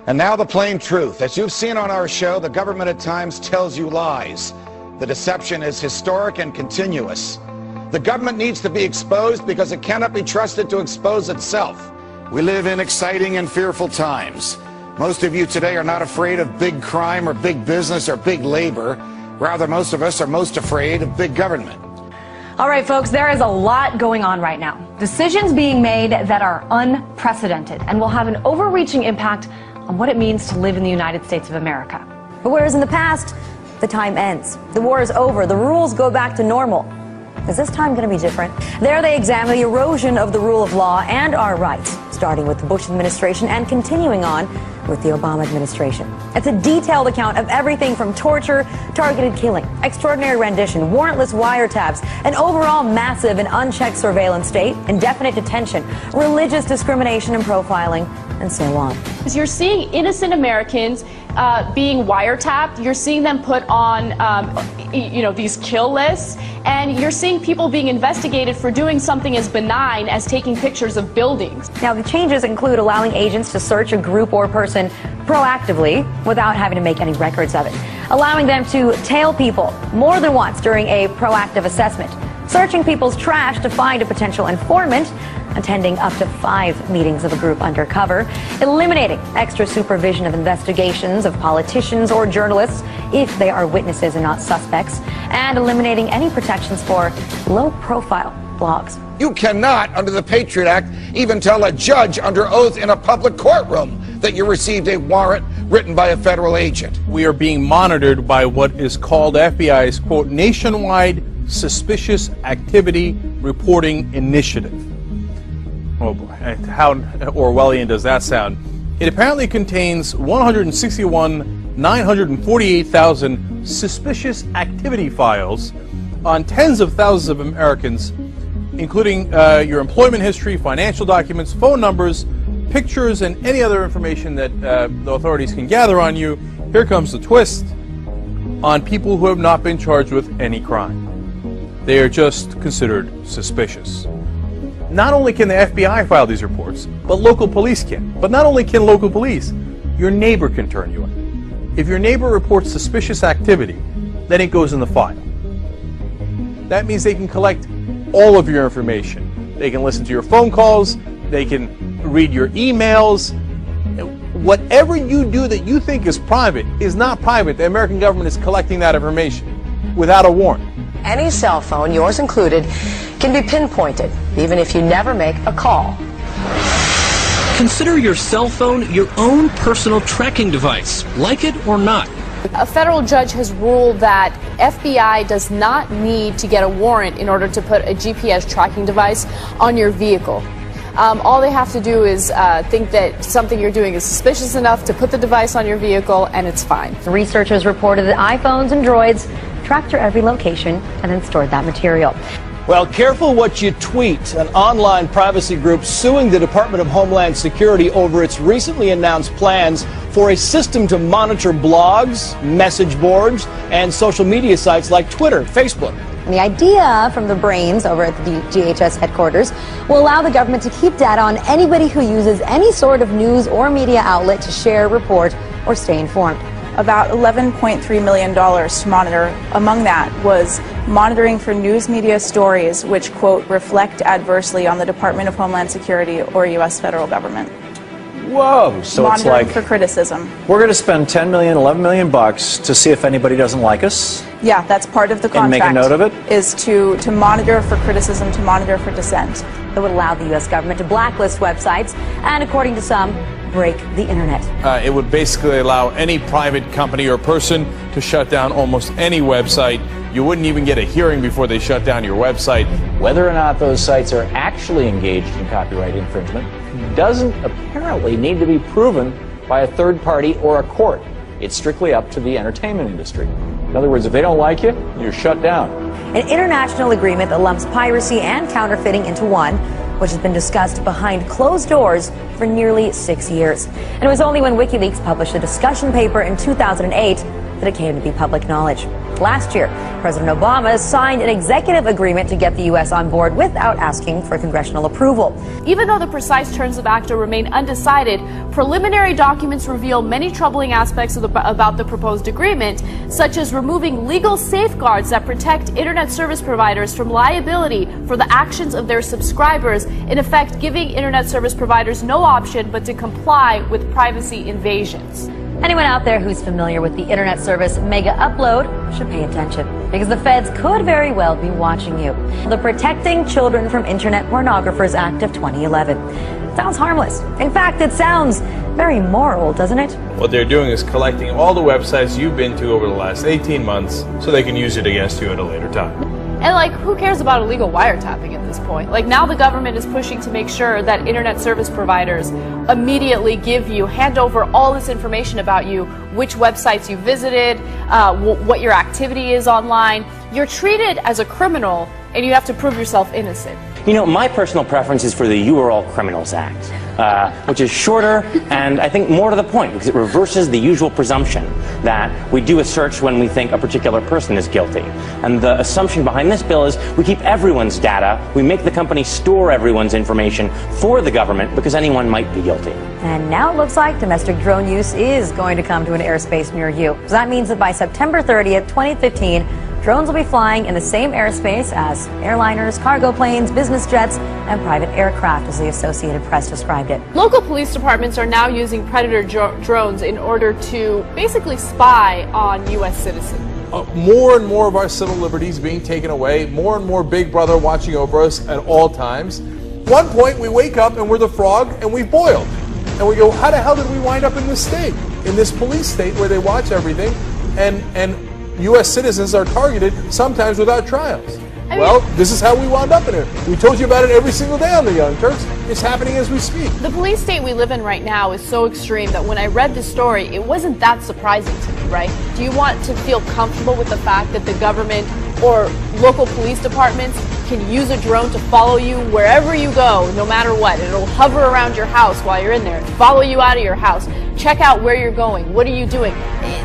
And now the plain truth. As you've seen on our show, the government at times tells you lies. The deception is historic and continuous. The government needs to be exposed because it cannot be trusted to expose itself. We live in exciting and fearful times. Most of you today are not afraid of big crime or big business or big labor. Rather, most of us are most afraid of big government. All right, folks, there is a lot going on right now. Decisions being made that are unprecedented and will have an overreaching impact on what it means to live in the United States of America. But whereas in the past, the time ends. The war is over. The rules go back to normal. Is this time going to be different? There they examine the erosion of the rule of law and our rights, starting with the Bush administration and continuing on with the Obama administration. It's a detailed account of everything from torture, targeted killing, extraordinary rendition, warrantless wiretaps, an overall massive and unchecked surveillance state, indefinite detention, religious discrimination and profiling, and so on. You're seeing innocent Americans being wiretapped. You're seeing them put on, these kill lists, and you're seeing people being investigated for doing something as benign as taking pictures of buildings. Now, the changes include allowing agents to search a group or person proactively without having to make any records of it, allowing them to tail people more than once during a proactive assessment, searching people's trash to find a potential informant, attending up to 5 meetings of a group undercover, eliminating extra supervision of investigations of politicians or journalists if they are witnesses and not suspects, and eliminating any protections for low-profile blogs. You cannot, under the Patriot Act, even tell a judge under oath in a public courtroom that you received a warrant written by a federal agent. We are being monitored by what is called FBI's, quote, Nationwide Suspicious Activity Reporting Initiative. Oh boy, how Orwellian does that sound? It apparently contains 161,948,000 suspicious activity files on tens of thousands of Americans, including your employment history, financial documents, phone numbers, pictures, and any other information that the authorities can gather on you. Here comes the twist: on people who have not been charged with any crime. They are just considered suspicious. Not only can the FBI file these reports, but local police can. But not only can local police, your neighbor can turn you in. If your neighbor reports suspicious activity, then it goes in the file. That means they can collect all of your information. They can listen to your phone calls, they can read your emails. Whatever you do that you think is private is not private. The American government is collecting that information without a warrant. Any cell phone, yours included, can be pinpointed, even if you never make a call. Consider your cell phone your own personal tracking device, like it or not. A federal judge has ruled that FBI does not need to get a warrant in order to put a GPS tracking device on your vehicle. All they have to do is think that something you're doing is suspicious enough to put the device on your vehicle, and it's fine. Researchers reported that iPhones and Droids tracked your every location and then stored that material. Well, careful what you tweet. An online privacy group suing the Department of Homeland Security over its recently announced plans for a system to monitor blogs, message boards, and social media sites like Twitter, Facebook. And the idea from the brains over at the DHS headquarters will allow the government to keep data on anybody who uses any sort of news or media outlet to share, report, or stay informed. About $11.3 million to monitor. Among that was monitoring for news media stories which, quote, reflect adversely on the Department of Homeland Security or U.S. federal government. Whoa, so it's Monitoring like for criticism. we're going to spend 10 million, 11 million bucks to see if anybody doesn't like us. Yeah, that's part of the contract. And make a note of it? Is to monitor for criticism, to monitor for dissent. That would allow the U.S. government to blacklist websites and, according to some, break the internet. It would basically allow any private company or person to shut down almost any website. You wouldn't even get a hearing before they shut down your website. Whether or not those sites are actually engaged in copyright infringement doesn't apparently need to be proven by a third party or a court. It's strictly up to the entertainment industry. In other words, if they don't like you, you're shut down. An international agreement that lumps piracy and counterfeiting into one, which has been discussed behind closed doors for nearly 6 years. And it was only when WikiLeaks published a discussion paper in 2008 that it came to be public knowledge. Last year, President Obama signed an executive agreement to get the U.S. on board without asking for congressional approval. Even though the precise terms of ACTA remain undecided, preliminary documents reveal many troubling aspects about the proposed agreement, such as removing legal safeguards that protect internet service providers from liability for the actions of their subscribers, in effect giving internet service providers no option but to comply with privacy invasions. Anyone out there who's familiar with the internet service Mega Upload should pay attention, because the feds could very well be watching you. The Protecting Children from Internet Pornographers Act of 2011. Sounds harmless. In fact, it sounds very moral, doesn't it? What they're doing is collecting all the websites you've been to over the last 18 months so they can use it against you at a later time. And like, who cares about illegal wiretapping at this point? Like, now the government is pushing to make sure that internet service providers immediately hand over all this information about you, which websites you visited, what your activity is online. You're treated as a criminal and you have to prove yourself innocent. You know, my personal preference is for the You Are All Criminals Act, which is shorter and I think more to the point, because it reverses the usual presumption that we do a search when we think a particular person is guilty. And the assumption behind this bill is we keep everyone's data, we make the company store everyone's information for the government because anyone might be guilty. And now it looks like domestic drone use is going to come to an airspace near you. So that means that by September 30th, 2015, drones will be flying in the same airspace as airliners, cargo planes, business jets, and private aircraft, as the Associated Press described it. Local police departments are now using Predator drones in order to basically spy on U.S. citizens. More and more of our civil liberties being taken away, more and more Big Brother watching over us at all times. One point we wake up and we're the frog and we've boiled. And we go, how the hell did we wind up in this state? In this police state where they watch everything and U.S. citizens are targeted, sometimes without trials. Well, this is how we wound up in it. We told you about it every single day on the Young Turks. It's happening as we speak. The police state we live in right now is so extreme that when I read the story, it wasn't that surprising to me, right? Do you want to feel comfortable with the fact that the government or local police departments can use a drone to follow you wherever you go, no matter what? It'll hover around your house while you're in there, follow you out of your house, check out where you're going, what are you doing?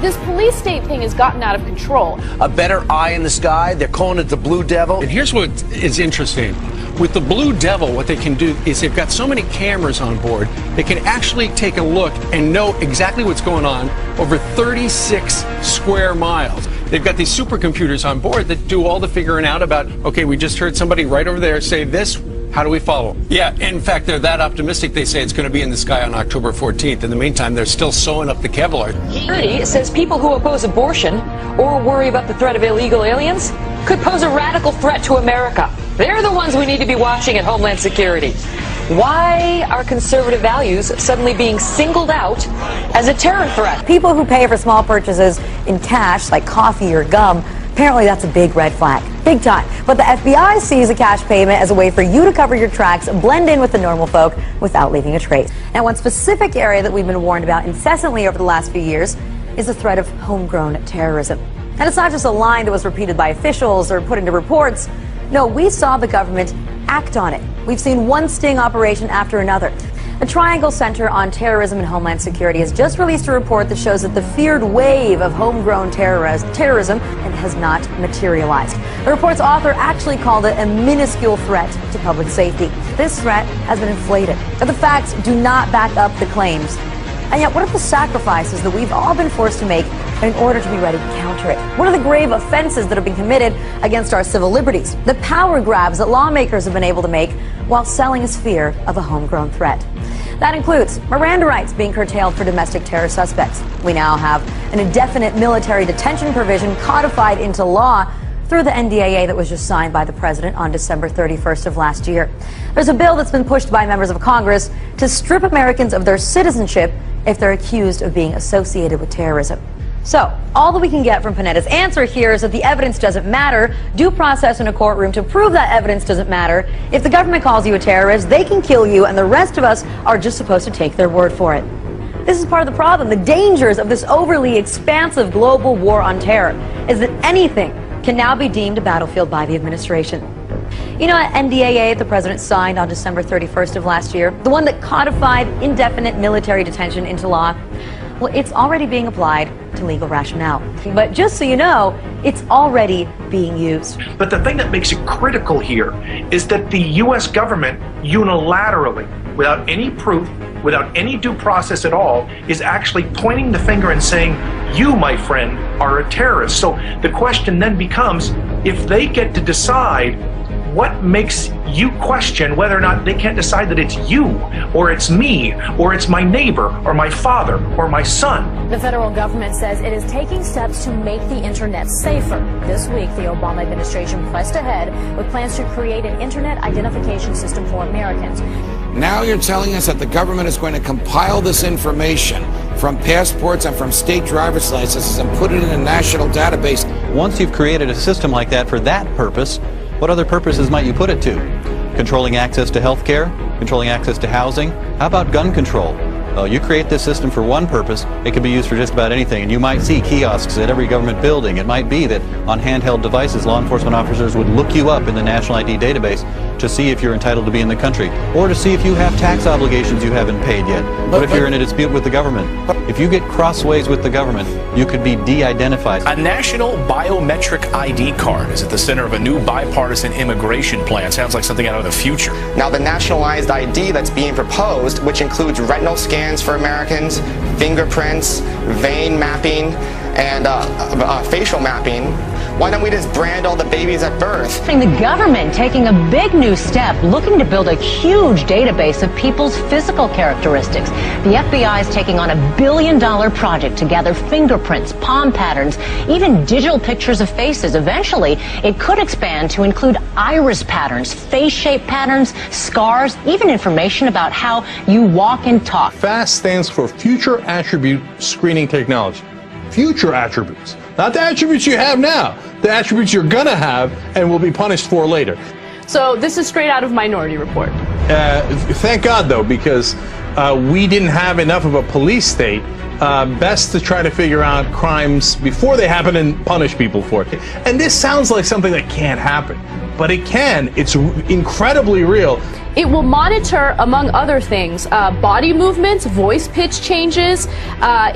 This police state thing has gotten out of control. A better eye in the sky, they're calling it the Blue Devil. And here's what is interesting. With the Blue Devil, what they can do is they've got so many cameras on board, they can actually take a look and know exactly what's going on over 36 square miles. They've got these supercomputers on board that do all the figuring out about, okay, we just heard somebody right over there say this, how do we follow? Yeah, in fact, they're that optimistic, they say it's going to be in the sky on October 14th. In the meantime, they're still sewing up the Kevlar. Security says people who oppose abortion or worry about the threat of illegal aliens could pose a radical threat to America. They're the ones we need to be watching at Homeland Security. Why are conservative values suddenly being singled out as a terror threat? People who pay for small purchases in cash, like coffee or gum, apparently that's a big red flag. Big time. But the FBI sees a cash payment as a way for you to cover your tracks, blend in with the normal folk without leaving a trace. Now, one specific area that we've been warned about incessantly over the last few years is the threat of homegrown terrorism. And it's not just a line that was repeated by officials or put into reports. No, we saw the government act on it. We've seen one sting operation after another. The Triangle Center on Terrorism and Homeland Security has just released a report that shows that the feared wave of homegrown terrorism has not materialized. The report's author actually called it a minuscule threat to public safety. This threat has been inflated, but the facts do not back up the claims. And yet, what are the sacrifices that we've all been forced to make in order to be ready to counter it? What are the grave offenses that have been committed against our civil liberties? The power grabs that lawmakers have been able to make while selling us fear of a homegrown threat. That includes Miranda rights being curtailed for domestic terror suspects. We now have an indefinite military detention provision codified into law through the NDAA that was just signed by the president on December 31st of last year. There's a bill that's been pushed by members of Congress to strip Americans of their citizenship if they're accused of being associated with terrorism. So, all that we can get from Panetta's answer here is that the evidence doesn't matter. Due process in a courtroom to prove that evidence doesn't matter. If the government calls you a terrorist, they can kill you, and the rest of us are just supposed to take their word for it. This is part of the problem. The dangers of this overly expansive global war on terror is that anything can now be deemed a battlefield by the administration. You know, that NDAA the president signed on December 31st of last year, the one that codified indefinite military detention into law, well, it's already being applied to legal rationale. But just so you know, it's already being used. But the thing that makes it critical here is that the U.S. government unilaterally, without any proof, without any due process at all, is actually pointing the finger and saying, you, my friend, are a terrorist. So the question then becomes, if they get to decide, what makes you question whether or not they can't decide that it's you, or it's me, or it's my neighbor, or my father, or my son? The federal government says it is taking steps to make the internet safer. This week, the Obama administration pressed ahead with plans to create an internet identification system for Americans. Now you're telling us that the government is going to compile this information from passports and from state driver's licenses and put it in a national database. Once you've created a system like that for that purpose, what other purposes might you put it to? Controlling access to health care? Controlling access to housing? How about gun control? Well, you create this system for one purpose, it can be used for just about anything. And you might see kiosks at every government building. It might be that on handheld devices, law enforcement officers would look you up in the National ID database to see if you're entitled to be in the country, or to see if you have tax obligations you haven't paid yet. What if you're in a dispute with the government? If you get crossways with the government, you could be de-identified. A national biometric ID card is at the center of a new bipartisan immigration plan. Sounds like something out of the future. Now, the nationalized ID that's being proposed, which includes retinal scans for Americans, fingerprints, vein mapping, and facial mapping, why don't we just brand all the babies at birth? The government taking a big new step, looking to build a huge database of people's physical characteristics. The FBI is taking on $1 billion project to gather fingerprints, palm patterns, even digital pictures of faces. Eventually, it could expand to include iris patterns, face shape patterns, scars, even information about how you walk and talk. FAST stands for Future Attribute Screening Technology. Future attributes. Not the attributes you have now, the attributes you're going to have and will be punished for later. So this is straight out of Minority Report. Thank God, though, because we didn't have enough of a police state. Best to try to figure out crimes before they happen and punish people for it. And this sounds like something that can't happen, but it can. It's incredibly real. It will monitor, among other things, body movements, voice pitch changes.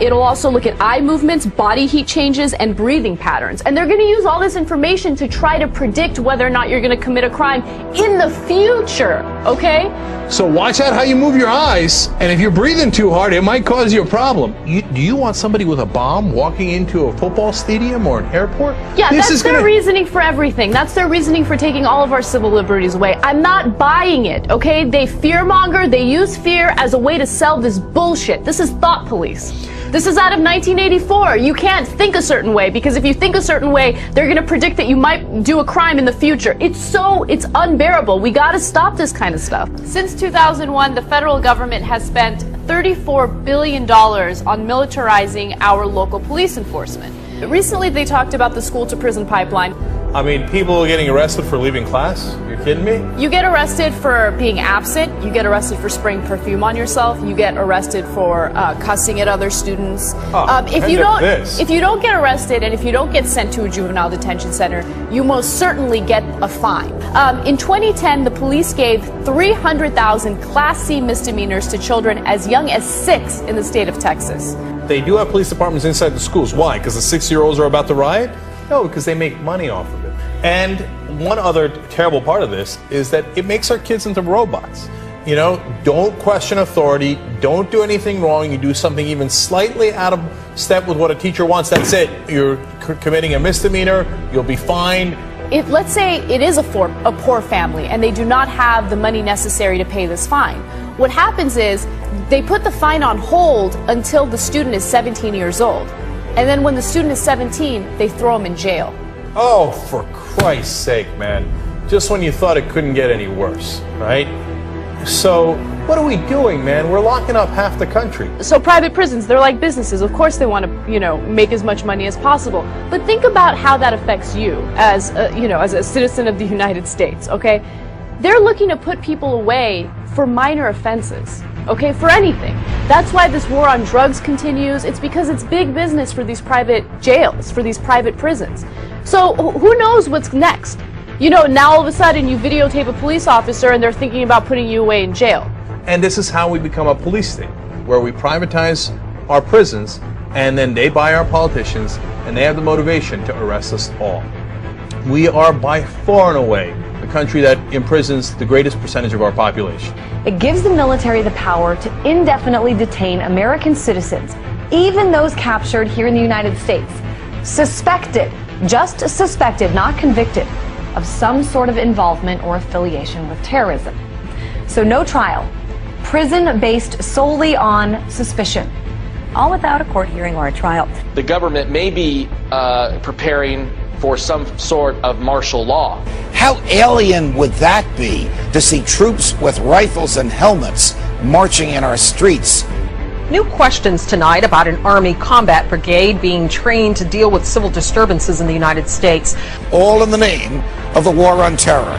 It'll also look at eye movements, body heat changes, and breathing patterns. And they're going to use all this information to try to predict whether or not you're going to commit a crime in the future, okay? So watch out how you move your eyes, and if you're breathing too hard, it might cause you a problem. Do you want somebody with a bomb walking into a football stadium or an airport? Yeah, that's their reasoning for everything. That's their reasoning for taking all of our civil liberties away. I'm not buying it, okay? They fearmonger, they use fear as a way to sell this bullshit. This is thought police. This is out of 1984. You can't think a certain way, because if you think a certain way, they're going to predict that you might do a crime in the future. It's unbearable. We got to stop this kind of stuff. Since 2001, the federal government has spent $34 billion on militarizing our local police enforcement. Recently, they talked about the school-to-prison pipeline. I mean, people getting arrested for leaving class? You're kidding me? You get arrested for being absent. You get arrested for spraying perfume on yourself. You get arrested for cussing at other students. If you don't get arrested and if you don't get sent to a juvenile detention center, you most certainly get a fine. In 2010, the police gave 300,000 Class C misdemeanors to children as young as 6 in the state of Texas. They do have police departments inside the schools. Why? Because the 6-year-olds are about to riot? No, because they make money off of it. And one other terrible part of this is that it makes our kids into robots. You know, don't question authority. Don't do anything wrong. You do something even slightly out of step with what a teacher wants. That's it. You're committing a misdemeanor. You'll be fined. Let's say it is a poor family and they do not have the money necessary to pay this fine. What happens is they put the fine on hold until the student is 17 years old. And then when the student is 17, they throw him in jail. Oh, for Christ's sake, man. Just when you thought it couldn't get any worse, right? So what are we doing, man? We're locking up half the country. So private prisons, they're like businesses. Of course they want to, make as much money as possible. But think about how that affects you as a citizen of the United States, okay? They're looking to put people away for minor offenses, okay, for anything. That's why this war on drugs continues. It's because it's big business for these private jails, for these private prisons. So who knows what's next? Now all of a sudden you videotape a police officer and they're thinking about putting you away in jail. And this is how we become a police state, where we privatize our prisons and then they buy our politicians and they have the motivation to arrest us all. We are by far and away the country that imprisons the greatest percentage of our population. It gives the military the power to indefinitely detain American citizens, even those captured here in the United States, suspected, just suspected, not convicted, of some sort of involvement or affiliation with terrorism. So no trial, prison based solely on suspicion. All without a court hearing or a trial. The government may be preparing for some sort of martial law. How alien would that be to see troops with rifles and helmets marching in our streets? New questions tonight about an Army combat brigade being trained to deal with civil disturbances in the United States. All in the name of the war on terror.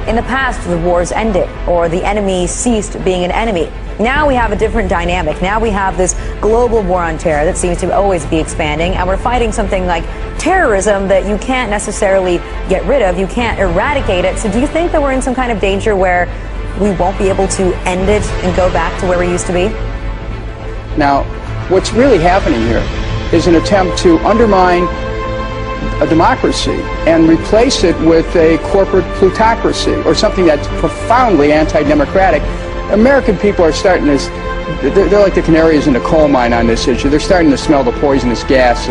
In the past, the wars ended, or the enemy ceased being an enemy. Now we have a different dynamic. Now we have this global war on terror that seems to always be expanding, and we're fighting something like terrorism that you can't necessarily get rid of. You can't eradicate it. So do you think that we're in some kind of danger where we won't be able to end it and go back to where we used to be? Now, what's really happening here is an attempt to undermine a democracy and replace it with a corporate plutocracy or something that's profoundly anti-democratic. American people are starting to, they're like the canaries in the coal mine on this issue. They're starting to smell the poisonous gas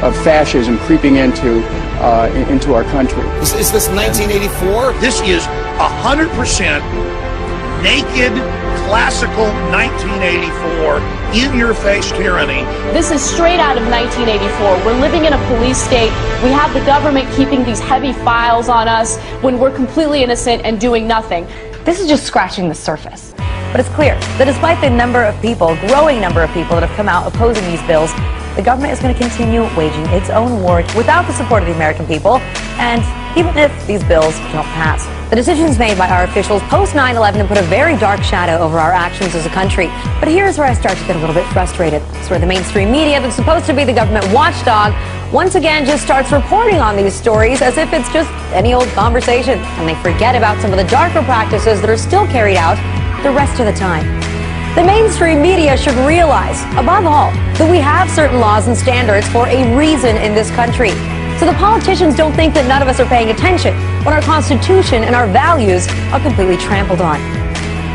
of fascism creeping into our country. Is this 1984? This is 100% naked, classical 1984, in-your-face tyranny. This is straight out of 1984. We're living in a police state. We have the government keeping these heavy files on us when we're completely innocent and doing nothing. This is just scratching the surface. But it's clear that despite the number of people, growing number of people that have come out opposing these bills, the government is going to continue waging its own war without the support of the American people, and even if these bills don't pass. The decisions made by our officials post 9/11 have put a very dark shadow over our actions as a country. But here's where I start to get a little bit frustrated. It's where the mainstream media that's supposed to be the government watchdog once again just starts reporting on these stories as if it's just any old conversation, and they forget about some of the darker practices that are still carried out the rest of the time. The mainstream media should realize, above all, that we have certain laws and standards for a reason in this country. So the politicians don't think that none of us are paying attention when our Constitution and our values are completely trampled on.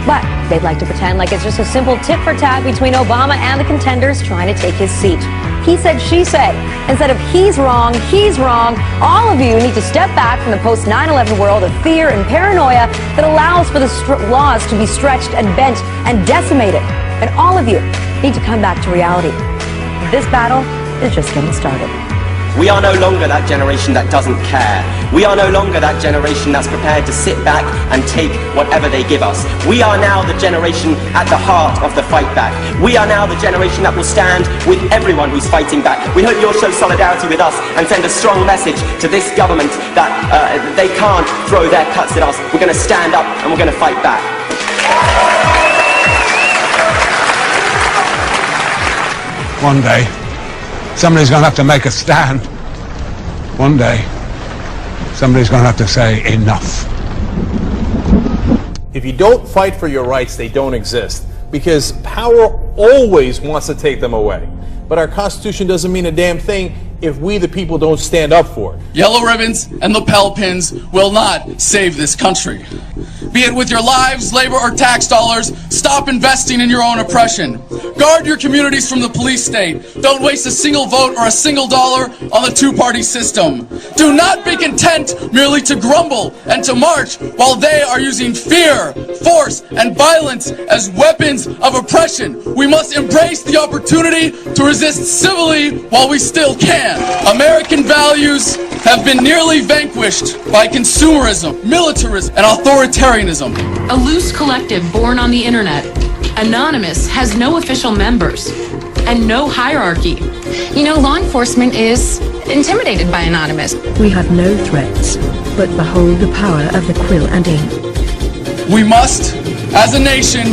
But they'd like to pretend like it's just a simple tit for tat between Obama and the contenders trying to take his seat. He said, she said. Instead of he's wrong, all of you need to step back from the post 9/11 world of fear and paranoia that allows for the laws to be stretched and bent and decimated. And all of you need to come back to reality. This battle is just getting started. We are no longer that generation that doesn't care. We are no longer that generation that's prepared to sit back and take whatever they give us. We are now the generation at the heart of the fight back. We are now the generation that will stand with everyone who's fighting back. We hope you'll show solidarity with us and send a strong message to this government that they can't throw their cuts at us. We're going to stand up and we're going to fight back. One day, somebody's going to have to make a stand. One day, somebody's going to have to say enough. If you don't fight for your rights, they don't exist. Because power always wants to take them away. But our Constitution doesn't mean a damn thing if we, the people, don't stand up for it. Yellow ribbons and lapel pins will not save this country. Be it with your lives, labor, or tax dollars, stop investing in your own oppression. Guard your communities from the police state. Don't waste a single vote or a single dollar on the two-party system. Do not be content merely to grumble and to march while they are using fear, force, and violence as weapons of oppression. We must embrace the opportunity to resist civilly while we still can. American values have been nearly vanquished by consumerism, militarism, and authoritarianism. A loose collective born on the internet. Anonymous has no official members and no hierarchy. You know, law enforcement is intimidated by Anonymous. We have no threats, but behold the power of the quill and ink. We must, as a nation,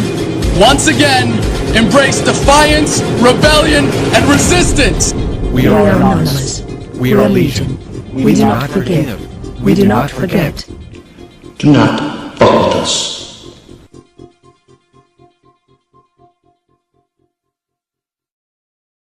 once again, embrace defiance, rebellion, and resistance. We are Anonymous. We are Legion. We do not forgive. We do not forget. Do not fault us.